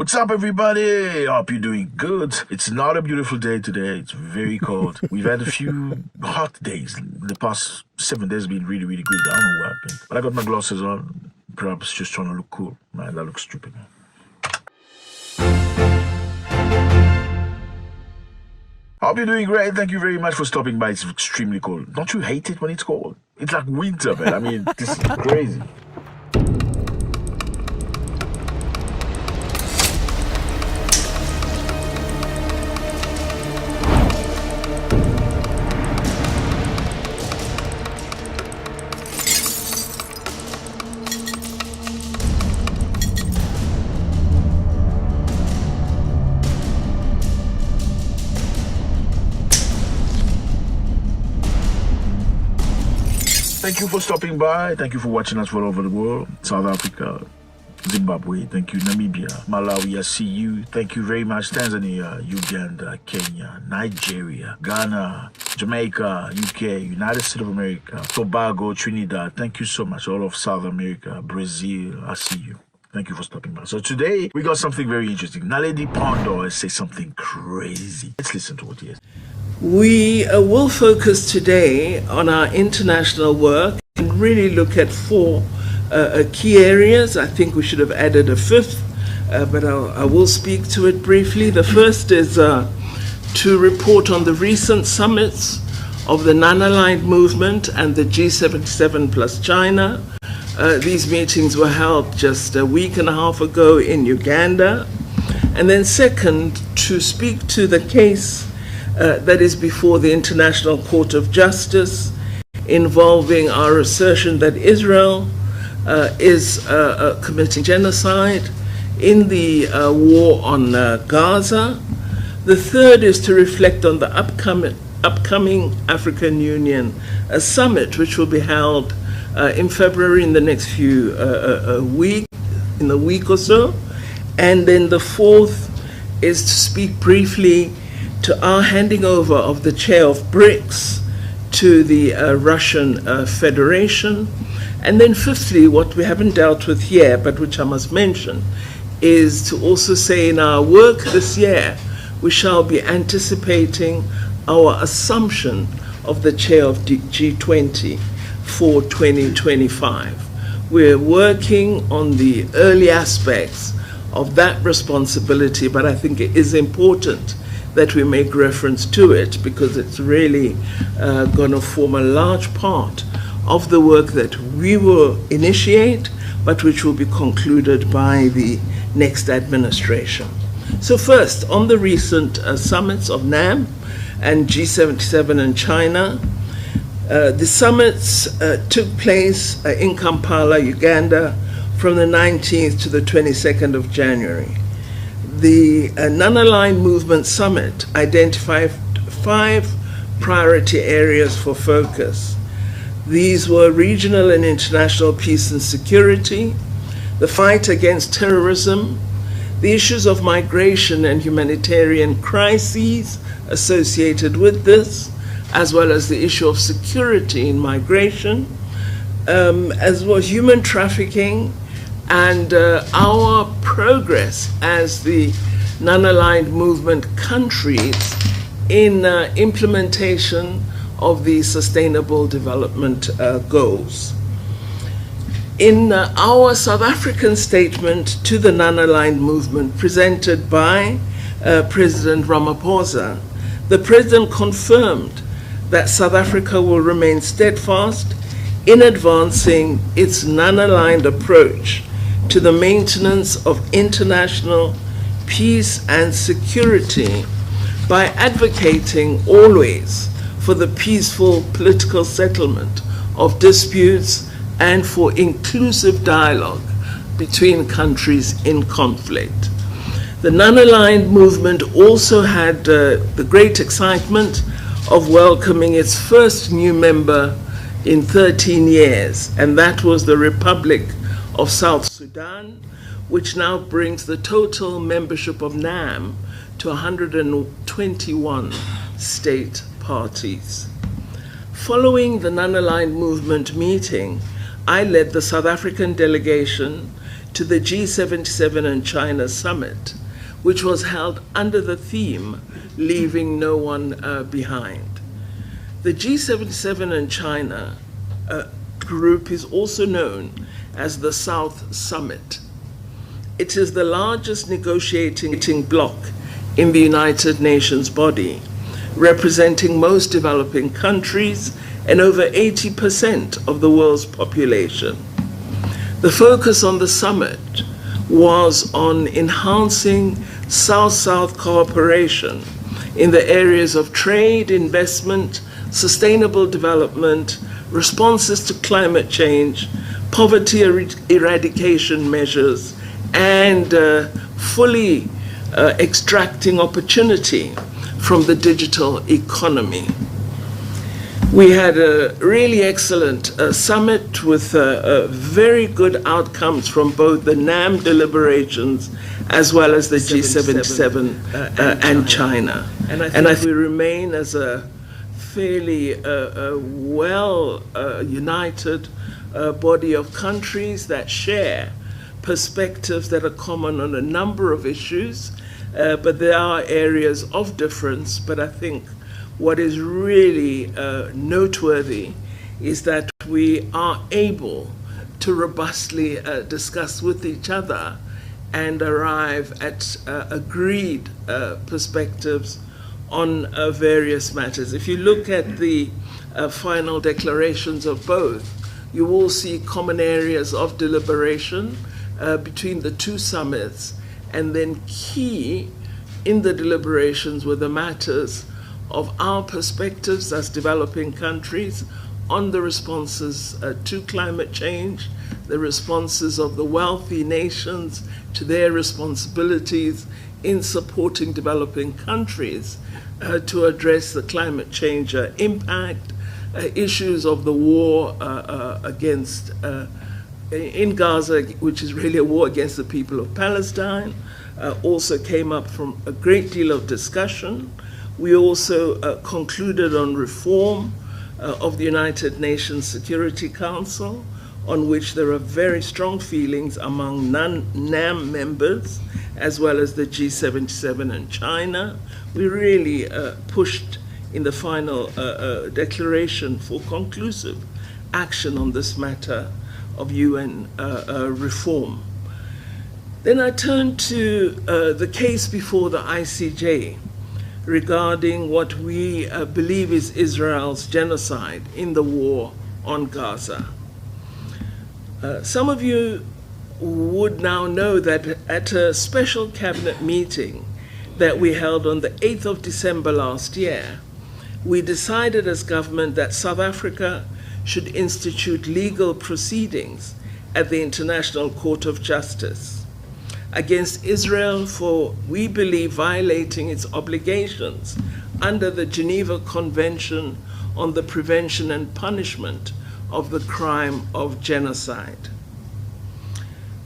What's up, everybody? Hope you're doing good. It's not a beautiful day today. It's very cold. We've had a few hot days. The past 7 days have been really, really good. I don't know what happened. But I got my glasses on. Perhaps just trying to look cool. Man, that looks stupid, man. Hope you're doing great. Thank you very much for stopping by. It's extremely cold. Don't you hate it when it's cold? It's like winter, man. I mean, this is crazy. Thank you for stopping by. Thank you for watching us all over the world. South Africa, Zimbabwe, thank you. Namibia, Malawi, I see you. Thank you very much. Tanzania, Uganda, Kenya, Nigeria, Ghana, Jamaica, UK, United States of America, Tobago, Trinidad. Thank you so much. All of South America, Brazil, I see you. Thank you for stopping by. So today, we got something very interesting. Naledi Pondo has said something crazy. Let's listen to what he has. We will focus today on our international work and really look at four key areas. I think we should have added a fifth, but I will speak to it briefly. The first is to report on the recent summits of the non-aligned movement and the G77 plus China. These meetings were held just a week and a half ago in Uganda. And then second, to speak to the case that is before the International Court of Justice, involving our assertion that Israel is committing genocide in the war on Gaza. The third is to reflect on the upcoming African Union summit, which will be held in February, in the next few in a week or so. And then the fourth is to speak briefly to our handing over of the chair of Brics to the Russian Federation. And then fifthly, what we haven't dealt with here, but which I must mention, is to also say in our work this year, we shall be anticipating our assumption of the chair of G20 for 2025. We're working on the early aspects of that responsibility, but I think it is important that we make reference to it because it's really going to form a large part of the work that we will initiate, but which will be concluded by the next administration. So first, on the recent summits of NAM and G77 in China, the summits took place in Kampala, Uganda, from the 19th to the 22nd of January. The Non-Aligned Movement Summit identified 5 priority areas for focus. These were regional and international peace and security, the fight against terrorism, the issues of migration and humanitarian crises associated with this, as well as the issue of security in migration, as well as human trafficking, and our progress as the non-aligned movement countries in implementation of the Sustainable Development Goals. In our South African statement to the non-aligned movement presented by President Ramaphosa, the President confirmed that South Africa will remain steadfast in advancing its non-aligned approach to the maintenance of international peace and security by advocating always for the peaceful political settlement of disputes and for inclusive dialogue between countries in conflict. The non-aligned movement also had the great excitement of welcoming its first new member in 13 years, and that was the Republic of South Sudan, which now brings the total membership of NAM to 121 state parties. Following the non-aligned movement meeting, I led the South African delegation to the G77 and China summit, which was held under the theme, Leaving No One Behind. The G77 and China group is also known as the South Summit. It is the largest negotiating bloc in the United Nations body, representing most developing countries and over 80% of the world's population. The focus on the summit was on enhancing South-South cooperation in the areas of trade, investment, sustainable development, responses to climate change, poverty eradication measures, and fully extracting opportunity from the digital economy. We had a really excellent summit with very good outcomes from both the NAM deliberations as well as the G77 and China. And I think we remain as a fairly united body of countries that share perspectives that are common on a number of issues, but there are areas of difference. But I think what is really noteworthy is that we are able to robustly discuss with each other and arrive at agreed perspectives on various matters. If you look at the final declarations of both, you will see common areas of deliberation between the two summits, and then key in the deliberations were the matters of our perspectives as developing countries on the responses to climate change, the responses of the wealthy nations to their responsibilities in supporting developing countries to address the climate change impact, issues of the war against in Gaza, which is really a war against the people of Palestine, also came up from a great deal of discussion. We also concluded on reform of the United Nations Security Council, on which there are very strong feelings among non-NAM members, as well as the G77 and China. We really pushed in the final declaration for conclusive action on this matter of UN reform. Then I turned to the case before the ICJ regarding what we believe is Israel's genocide in the war on Gaza. Some of you would now know that at a special cabinet meeting that we held on the 8th of December last year, we decided as government that South Africa should institute legal proceedings at the International Court of Justice against Israel for, we believe, violating its obligations under the Geneva Convention on the Prevention and Punishment of the Crime of Genocide.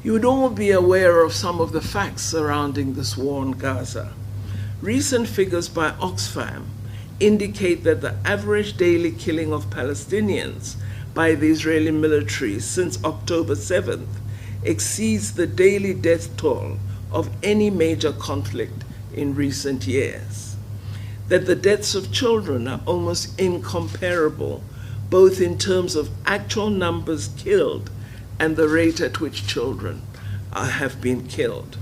You would all be aware of some of the facts surrounding this war on Gaza. Recent figures by Oxfam indicate that the average daily killing of Palestinians by the Israeli military since October 7th exceeds the daily death toll of any major conflict in recent years. That the deaths of children are almost incomparable, both in terms of actual numbers killed and the rate at which children have been killed.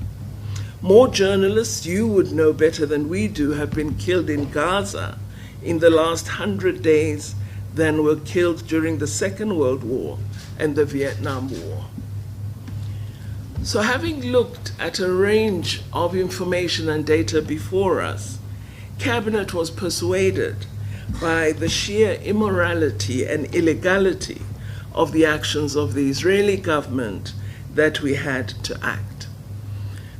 More journalists, you would know better than we do, have been killed in Gaza in the last 100 days than were killed during the Second World War and the Vietnam War. So having looked at a range of information and data before us, Cabinet was persuaded by the sheer immorality and illegality of the actions of the Israeli government that we had to act.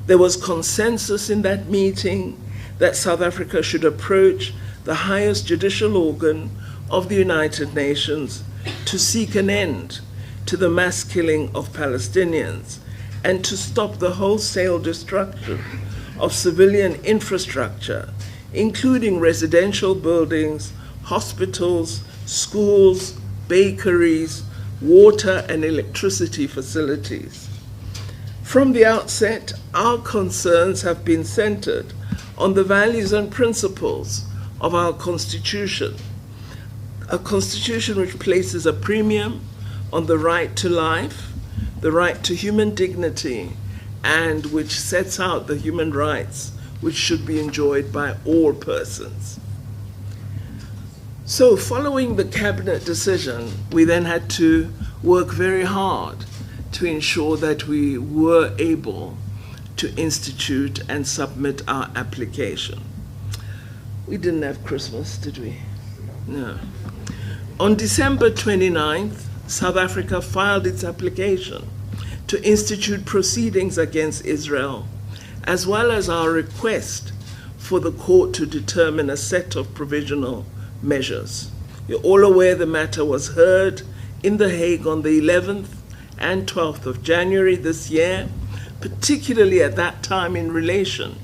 There was consensus in that meeting that South Africa should approach the highest judicial organ of the United Nations to seek an end to the mass killing of Palestinians and to stop the wholesale destruction of civilian infrastructure, including residential buildings, hospitals, schools, bakeries, water and electricity facilities. From the outset, our concerns have been centered on the values and principles of our Constitution, a Constitution which places a premium on the right to life, the right to human dignity, and which sets out the human rights which should be enjoyed by all persons. So following the cabinet decision, we then had to work very hard to ensure that we were able to institute and submit our application. We didn't have Christmas, did we? No. On December 29th, South Africa filed its application to institute proceedings against Israel, as well as our request for the court to determine a set of provisional measures. You're all aware the matter was heard in The Hague on the 11th and 12th of January this year, particularly at that time in relation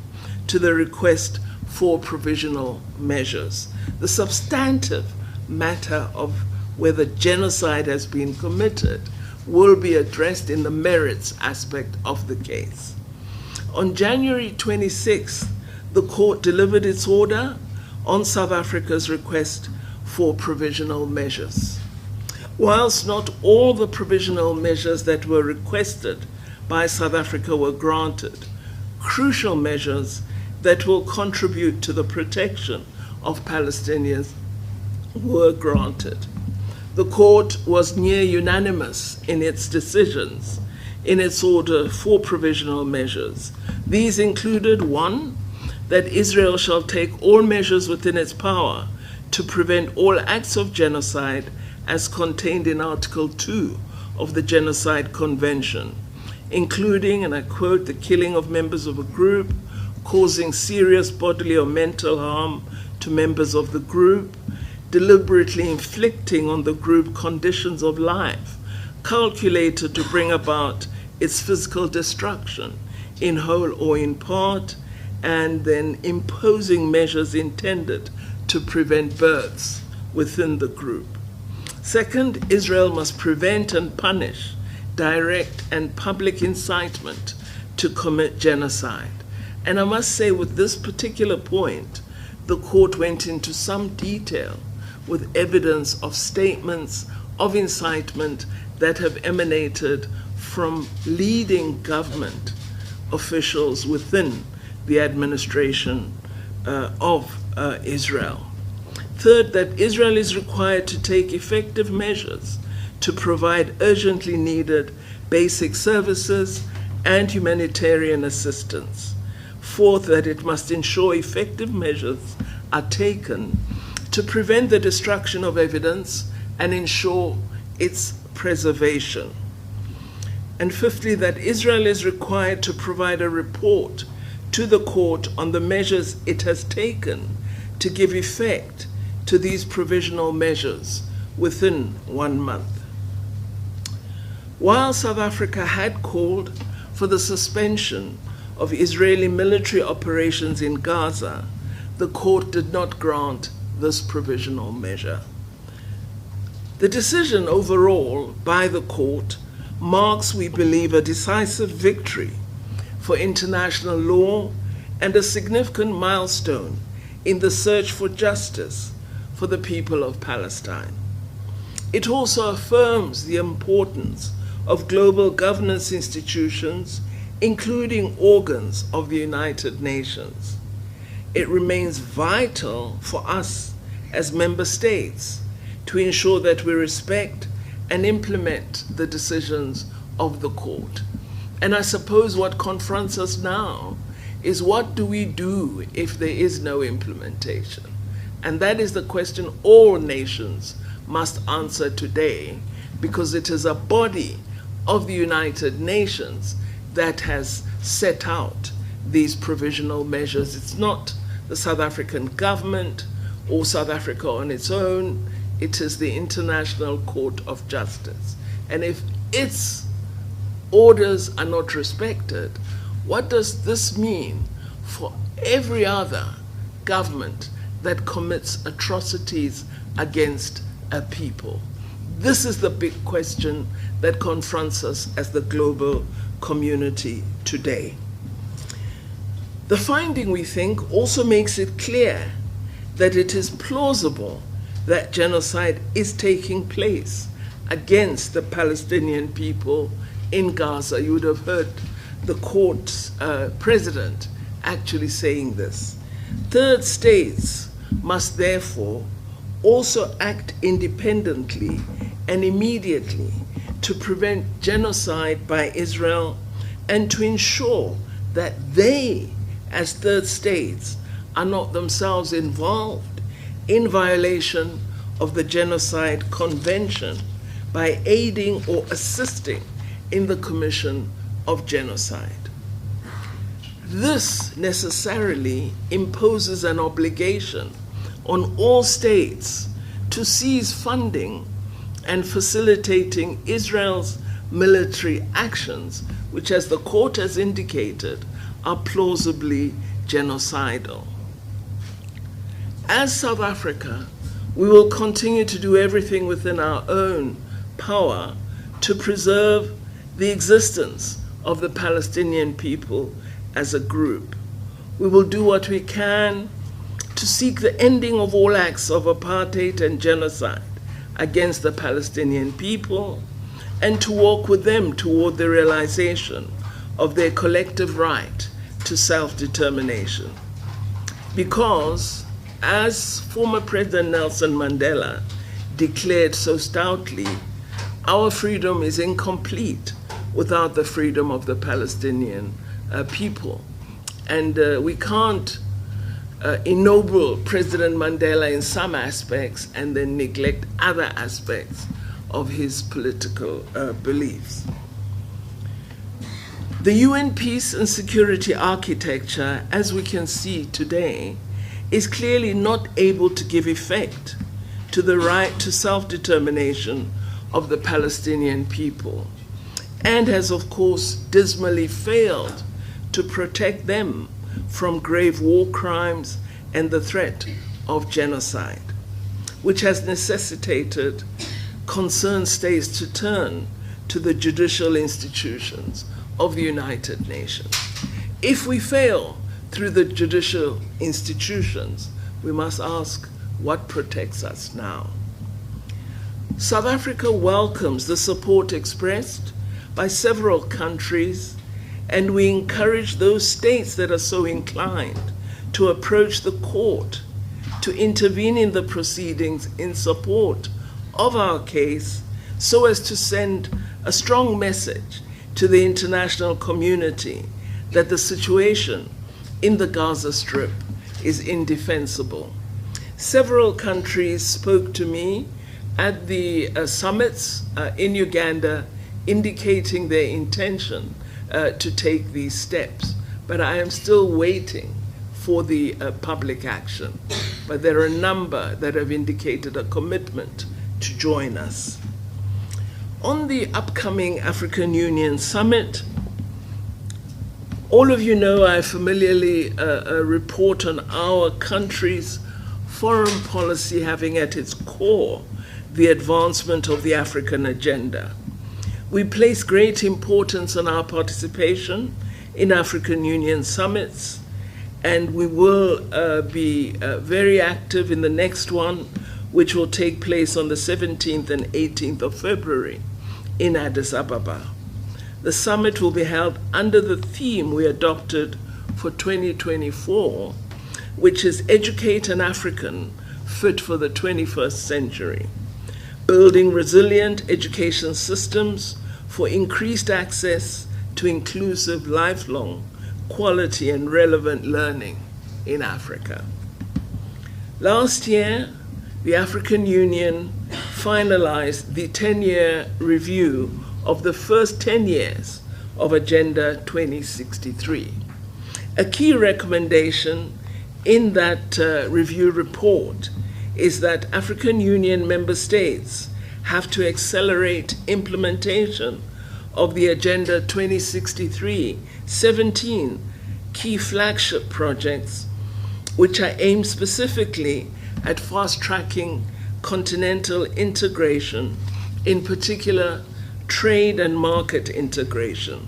to the request for provisional measures. The substantive matter of whether genocide has been committed will be addressed in the merits aspect of the case. On January 26th, the court delivered its order on South Africa's request for provisional measures. Whilst not all the provisional measures that were requested by South Africa were granted, crucial measures that will contribute to the protection of Palestinians were granted. The court was near unanimous in its decisions in its order for provisional measures. These included: 1, that Israel shall take all measures within its power to prevent all acts of genocide as contained in Article 2 of the Genocide Convention, including, and I quote, the killing of members of a group, causing serious bodily or mental harm to members of the group, deliberately inflicting on the group conditions of life calculated to bring about its physical destruction in whole or in part, and then imposing measures intended to prevent births within the group. 2nd, Israel must prevent and punish direct and public incitement to commit genocide. And I must say, with this particular point, the court went into some detail with evidence of statements of incitement that have emanated from leading government officials within the administration of Israel. 3rd, that Israel is required to take effective measures to provide urgently needed basic services and humanitarian assistance. 4th, that it must ensure effective measures are taken to prevent the destruction of evidence and ensure its preservation. And 5thly, that Israel is required to provide a report to the court on the measures it has taken to give effect to these provisional measures within 1 month. While South Africa had called for the suspension of Israeli military operations in Gaza, the court did not grant this provisional measure. The decision overall by the court marks, we believe, a decisive victory for international law and a significant milestone in the search for justice for the people of Palestine. It also affirms the importance of global governance institutions, including organs of the United Nations. It remains vital for us as member states to ensure that we respect and implement the decisions of the court. And I suppose what confronts us now is, what do we do if there is no implementation? And that is the question all nations must answer today, because it is a body of the United Nations that has set out these provisional measures. It's not the South African government or South Africa on its own. It is the International Court of Justice. And if its orders are not respected, what does this mean for every other government that commits atrocities against a people? This is the big question that confronts us as the global community today. The finding, we think, also makes it clear that it is plausible that genocide is taking place against the Palestinian people in Gaza. You would have heard the court's president actually saying this. Third states must therefore also act independently and immediately to prevent genocide by Israel and to ensure that they, as third states, are not themselves involved in violation of the Genocide Convention by aiding or assisting in the commission of genocide. This necessarily imposes an obligation on all states to cease funding and facilitating Israel's military actions, which, as the court has indicated, are plausibly genocidal. As South Africa, we will continue to do everything within our own power to preserve the existence of the Palestinian people as a group. We will do what we can to seek the ending of all acts of apartheid and genocide against the Palestinian people and to walk with them toward the realization of their collective right to self-determination. Because, as former President Nelson Mandela declared so stoutly, our freedom is incomplete without the freedom of the Palestinian people. And we can't ennoble President Mandela in some aspects and then neglect other aspects of his political beliefs. The UN peace and security architecture, as we can see today, is clearly not able to give effect to the right to self-determination of the Palestinian people, and has, of course, dismally failed to protect them from grave war crimes and the threat of genocide, which has necessitated concerned states to turn to the judicial institutions of the United Nations. If we fail through the judicial institutions, we must ask, what protects us now? South Africa welcomes the support expressed by several countries, and we encourage those states that are so inclined to approach the court to intervene in the proceedings in support of our case, so as to send a strong message to the international community that the situation in the Gaza Strip is indefensible. Several countries spoke to me at the summits in Uganda, indicating their intention to take these steps. But I am still waiting for the public action. But there are a number that have indicated a commitment to join us. On the upcoming African Union Summit, all of you know I familiarly report on our country's foreign policy having at its core the advancement of the African agenda. We place great importance on our participation in African Union summits, and we will be very active in the next one, which will take place on the 17th and 18th of February in Addis Ababa. The summit will be held under the theme we adopted for 2024, which is Educate an African Fit for the 21st Century, building resilient education systems for increased access to inclusive, lifelong, quality and relevant learning in Africa. Last year, the African Union finalized the 10-year review of the first 10 years of Agenda 2063. A key recommendation in that review report is that African Union member states have to accelerate implementation of the Agenda 2063 17 key flagship projects, which are aimed specifically at fast-tracking continental integration, in particular trade and market integration.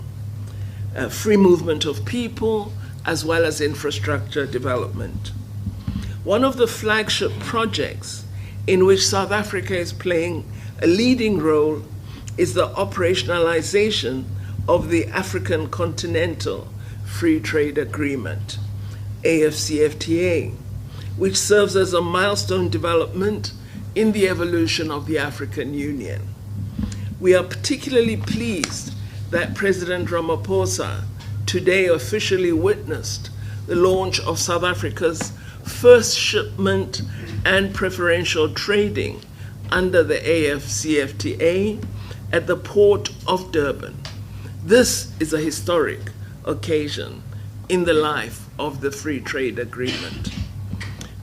free movement of people, as well as infrastructure development. One of the flagship projects in which South Africa is playing a leading role is the operationalization of the African Continental Free Trade Agreement, AFCFTA, which serves as a milestone development in the evolution of the African Union. We are particularly pleased that President Ramaphosa today officially witnessed the launch of South Africa's first shipment and preferential trading under the AFCFTA at the port of Durban. This is a historic occasion in the life of the Free Trade Agreement.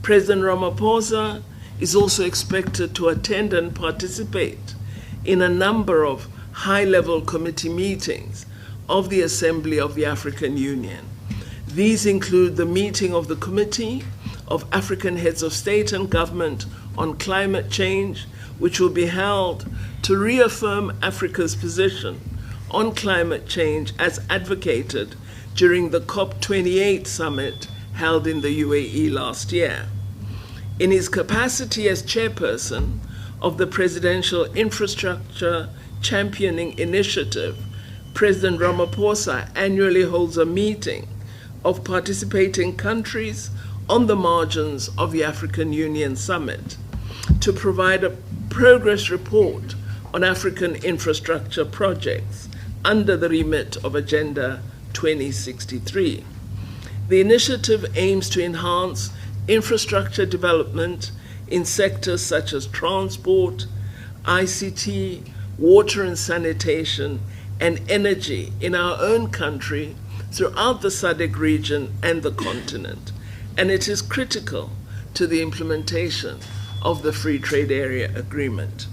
President Ramaphosa is also expected to attend and participate in a number of high-level committee meetings of the Assembly of the African Union. These include the meeting of the Committee of African Heads of State and Government on Climate Change, which will be held to reaffirm Africa's position on climate change as advocated during the COP28 summit held in the UAE last year. In his capacity as chairperson of the Presidential Infrastructure Championing Initiative, President Ramaphosa annually holds a meeting of participating countries on the margins of the African Union Summit to provide a progress report on African infrastructure projects under the remit of Agenda 2063. The initiative aims to enhance infrastructure development in sectors such as transport, ICT, water and sanitation, and energy in our own country, throughout the SADC region and the continent. And it is critical to the implementation of the Free Trade Area Agreement.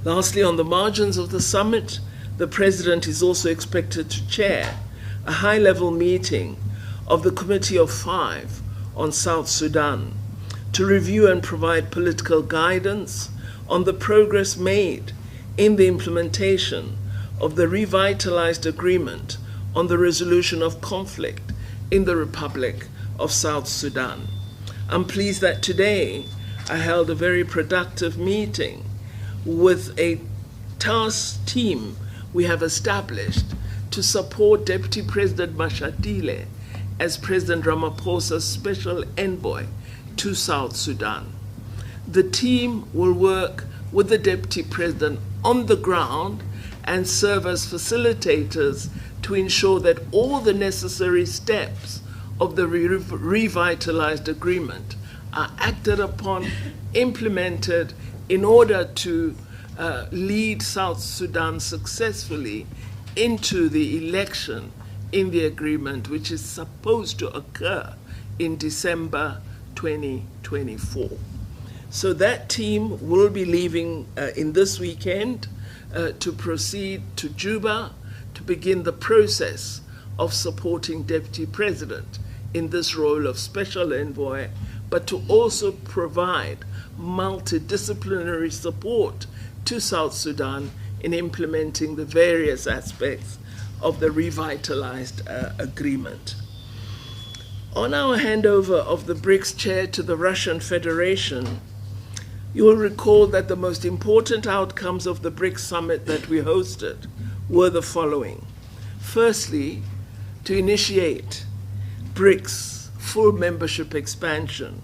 Lastly, on the margins of the summit, the President is also expected to chair a high-level meeting of the Committee of Five on South Sudan to review and provide political guidance on the progress made in the implementation of the revitalized agreement on the resolution of conflict in the Republic of South Sudan. I'm pleased that today I held a very productive meeting with a task team we have established to support Deputy President Mashatile as President Ramaphosa's special envoy to South Sudan. The team will work with the Deputy President on the ground and serve as facilitators to ensure that all the necessary steps of the revitalized agreement are acted upon, implemented in order to lead South Sudan successfully into the election in the agreement, which is supposed to occur in December 2024. So that team will be leaving in this weekend to proceed to Juba to begin the process of supporting Deputy President in this role of special envoy, but to also provide multidisciplinary support to South Sudan in implementing the various aspects of the revitalized agreement. On our handover of the Brics chair to the Russian Federation, you will recall that the most important outcomes of the Brics summit that we hosted were the following. Firstly, to initiate Brics full membership expansion.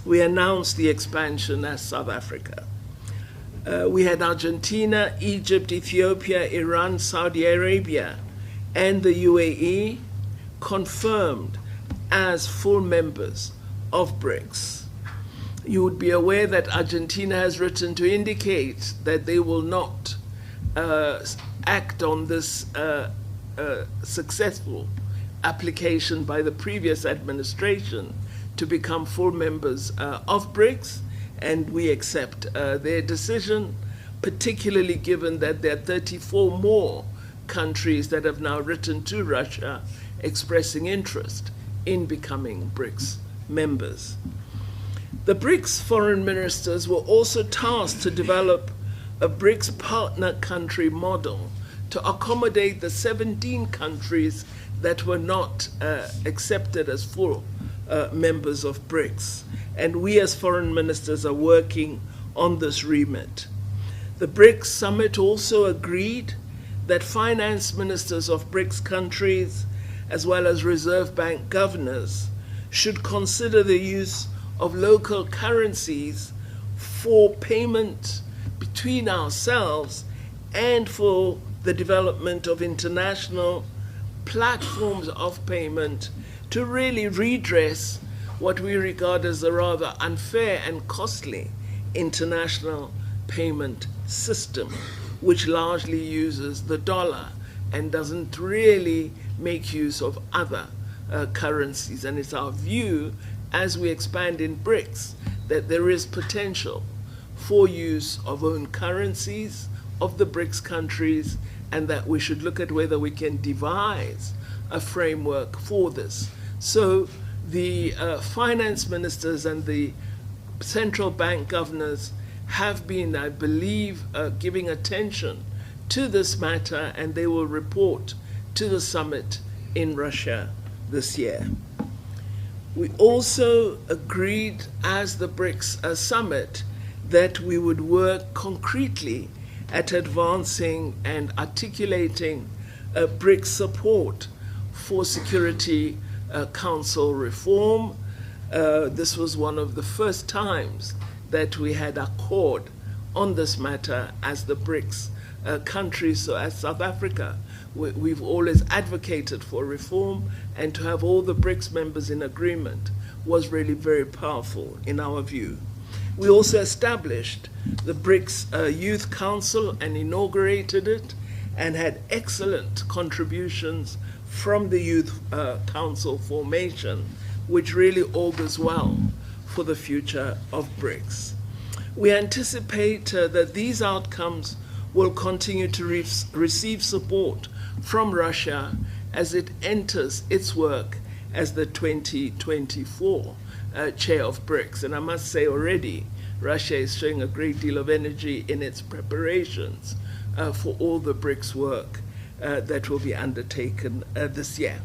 We announced the expansion as South Africa. We had Argentina, Egypt, Ethiopia, Iran, Saudi Arabia, and the UAE confirmed as full members of Brics. You would be aware that Argentina has written to indicate that they will not act on this successful application by the previous administration to become full members of Brics, and we accept their decision, particularly given that there are 34 more countries that have now written to Russia expressing interest in becoming Brics members. The Brics foreign ministers were also tasked to develop a Brics partner country model to accommodate the 17 countries that were not accepted as full members of Brics. And we as foreign ministers are working on this remit. The Brics Summit also agreed that finance ministers of Brics countries, as well as Reserve Bank governors, should consider the use of local currencies for payment between ourselves and for the development of international platforms of payment to really redress what we regard as a rather unfair and costly international payment system, which largely uses the dollar and doesn't really make use of other currencies. And it's our view, as we expand in Brics, that there is potential for use of own currencies of the Brics countries, and that we should look at whether we can devise a framework for this. So the finance ministers and the central bank governors have been, I believe, giving attention to this matter, and they will report to the summit in Russia this year. We also agreed as the Brics summit that we would work concretely at advancing and articulating Brics support for Security Council reform. This was one of the first times that we had accord on this matter as the Brics countries. So as South Africa, we've always advocated for reform, and to have all the Brics members in agreement was really very powerful in our view. We also established the Brics Youth Council and inaugurated it, and had excellent contributions from the Youth Council formation, which really augurs well for the future of Brics. We anticipate that these outcomes will continue to receive support from Russia as it enters its work as the 2024 chair of Brics. And I must say already, Russia is showing a great deal of energy in its preparations for all the Brics work that will be undertaken this year.